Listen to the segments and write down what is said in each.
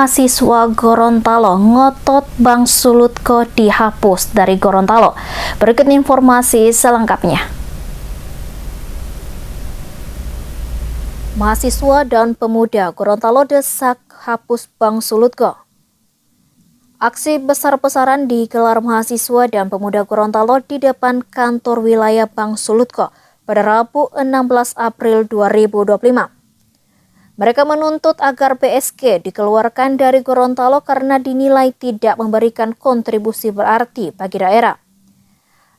mahasiswa Gorontalo ngotot Bang Sulutko dihapus dari Gorontalo. Berikut informasi selengkapnya. Mahasiswa dan pemuda Gorontalo desak hapus Bang Sulutko. Aksi besar-besaran digelar mahasiswa dan pemuda Gorontalo di depan kantor wilayah Bang Sulutko pada Rabu 16 April 2025. Mereka menuntut agar BSG dikeluarkan dari Gorontalo karena dinilai tidak memberikan kontribusi berarti bagi daerah.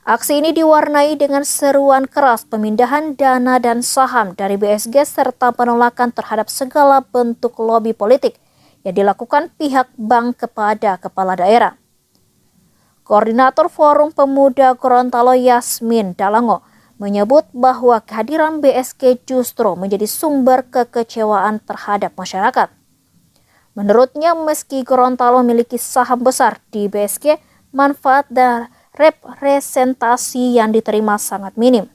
Aksi ini diwarnai dengan seruan keras pemindahan dana dan saham dari BSG serta penolakan terhadap segala bentuk lobi politik yang dilakukan pihak bank kepada kepala daerah. Koordinator Forum Pemuda Gorontalo Yasmin Dalango menyebut bahwa kehadiran BSG justru menjadi sumber kekecewaan terhadap masyarakat. Menurutnya, meski Gorontalo memiliki saham besar di BSG, manfaat dan representasi yang diterima sangat minim.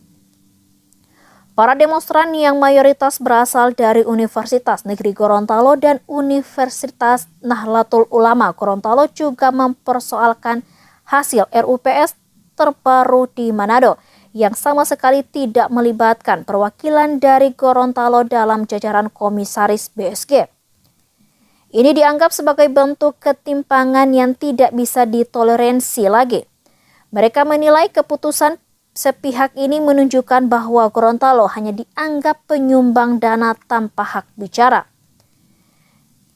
Para demonstran yang mayoritas berasal dari Universitas Negeri Gorontalo dan Universitas Nahdlatul Ulama Gorontalo juga mempersoalkan hasil RUPS terbaru di Manado yang sama sekali tidak melibatkan perwakilan dari Gorontalo dalam jajaran komisaris BSG. Ini dianggap sebagai bentuk ketimpangan yang tidak bisa ditoleransi lagi. Mereka menilai keputusan sepihak ini menunjukkan bahwa Gorontalo hanya dianggap penyumbang dana tanpa hak bicara.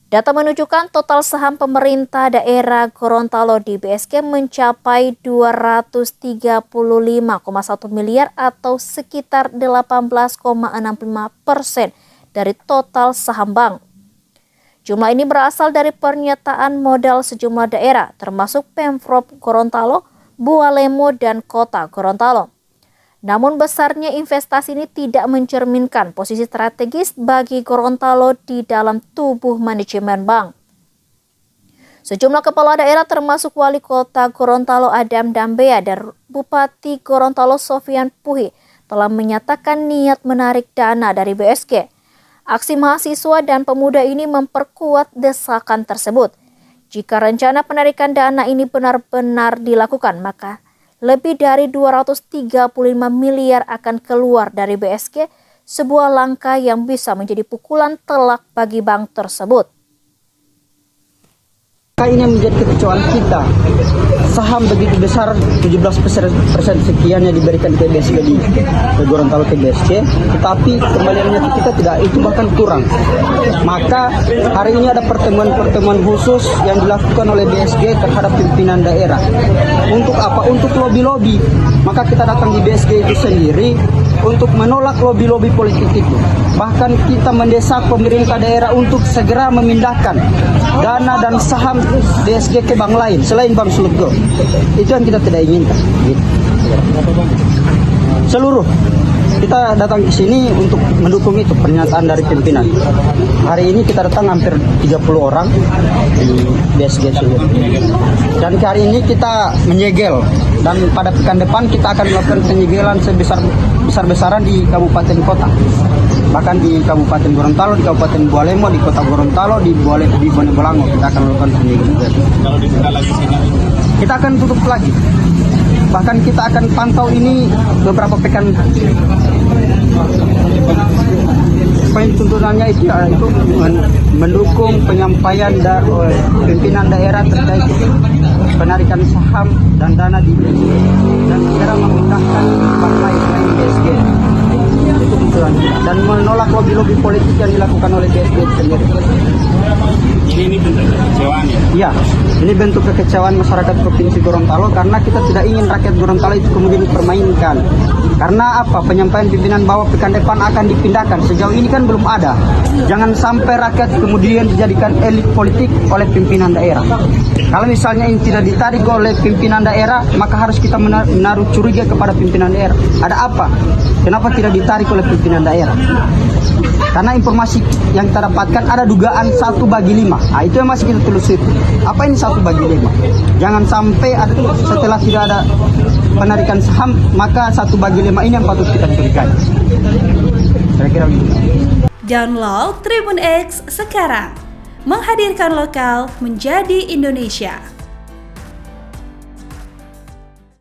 Data menunjukkan total saham pemerintah daerah Gorontalo di BSG mencapai 235,1 miliar atau sekitar 18,65% dari total saham bank. Jumlah ini berasal dari pernyataan modal sejumlah daerah termasuk Pemprov Gorontalo, Bualemo, dan Kota Gorontalo. Namun besarnya investasi ini tidak mencerminkan posisi strategis bagi Gorontalo di dalam tubuh manajemen bank. Sejumlah kepala daerah termasuk Wali Kota Gorontalo Adam Dambea dan Bupati Gorontalo Sofian Puhi telah menyatakan niat menarik dana dari BSG. Aksi mahasiswa dan pemuda ini memperkuat desakan tersebut. Jika rencana penarikan dana ini benar-benar dilakukan, maka lebih dari 235 miliar akan keluar dari BSG, sebuah langkah yang bisa menjadi pukulan telak bagi bank tersebut. Ini menjadi kekecewaan kita. Saham begitu besar, 17% sekian yang diberikan ke BSG di Gorontalo ke BSG, tetapi kembaliannya kita tidak, itu bahkan kurang. Maka hari ini ada pertemuan-pertemuan khusus yang dilakukan oleh BSG terhadap pimpinan daerah. Untuk apa? Untuk lobi-lobi. Maka kita datang di BSG itu sendiri untuk menolak lobi-lobi politik itu. Bahkan kita mendesak pemerintah daerah untuk segera memindahkan dana dan saham BSG ke bank lain selain Bang Sulutko. Itu yang kita tidak inginkan. Seluruh kita datang ke sini untuk mendukung itu pernyataan dari pimpinan. Hari ini kita datang hampir 30 orang di BSG sini. Dan hari ini kita menyegel dan pada pekan depan kita akan melakukan penyegelan sebesar-besaran di kabupaten kota. Bahkan di Kabupaten Gorontalo, di Kabupaten Bualemo, di Kota Gorontalo, di Bone Bolango kita akan melakukan penyegelan. Kalau dibuka lagi sini, kita akan tutup lagi. Bahkan kita akan pantau ini beberapa pekan. Poin tuntutannya itu mendukung penyampaian pimpinan daerah terkait penarikan saham dan dana di BSG dan segera memindahkan bank lain selain BSG. Itu tuntutan kita. Dan menolak lobi-lobi politik yang dilakukan oleh BSG sendiri. Ini bentuk kekecewaan ya? Iya, ini bentuk kekecewaan masyarakat Provinsi Gorontalo karena kita tidak ingin rakyat Gorontalo itu kemudian dipermainkan. Karena apa? Penyampaian pimpinan bahwa pekan depan akan dipindahkan. Sejauh ini kan belum ada. Jangan sampai rakyat kemudian dijadikan elit politik oleh pimpinan daerah. Kalau misalnya ini tidak ditarik oleh pimpinan daerah, maka harus kita menaruh curiga kepada pimpinan daerah. Ada apa? Kenapa tidak ditarik oleh pimpinan daerah? Karena informasi yang kita dapatkan ada dugaan 1/5. Nah, itu yang masih kita telusuri. Apa ini 1/5? Jangan sampai setelah tidak ada penarikan saham, maka 1/5 ini yang patut kita curigai. Saya kira begitu. Download Tribun X sekarang. menghadirkan lokal menjadi Indonesia.